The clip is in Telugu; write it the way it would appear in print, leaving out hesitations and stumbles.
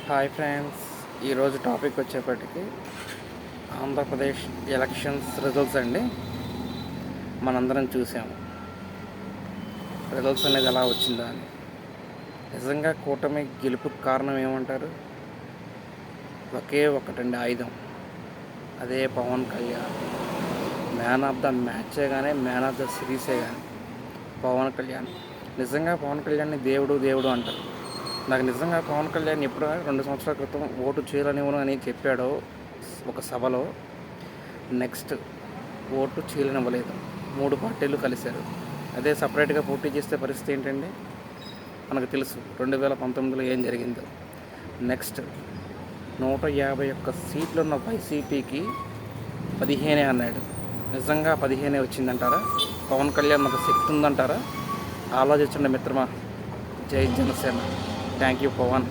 హాయ్ ఫ్రెండ్స్, ఈరోజు టాపిక్ వచ్చేప్పటికి ఆంధ్రప్రదేశ్ ఎలక్షన్స్ రిజల్ట్స్ అండి. మనందరం చూసాము రిజల్ట్స్ అనేది ఎలా వచ్చిందా అని. నిజంగా కూటమి గెలుపుకు కారణం ఏమంటారు? ఒకే ఒకటండి, ఆయుధం. అదే Pawan Kalyan. Man of the మ్యాచే కానీ మ్యాన్ ఆఫ్ ద సిరీసే కానీ పవన్ కళ్యాణ్. నిజంగా పవన్ కళ్యాణ్ని దేవుడు దేవుడు అంటారు. నాకు నిజంగా పవన్ కళ్యాణ్ ఎప్పుడు 2 సంవత్సరాల క్రితం ఓటు చేయనివ్వను అని చెప్పాడో ఒక సభలో, నెక్స్ట్ ఓటు చేయనివ్వలేదు. 3 పార్టీలు కలిశారు. అదే సపరేట్గా పోటీ చేస్తే పరిస్థితి ఏంటండి? మనకు తెలుసు 2019లో ఏం జరిగిందో. నెక్స్ట్ 151 సీట్లు ఉన్న వైసీపీకి 15 అన్నాడు. నిజంగా 15 వచ్చిందంటారా? పవన్ కళ్యాణ్ ఒక శక్తి ఉందంటారా? ఆలోచించండి మిత్రమా. జై జనసేన. Thank you Pawan.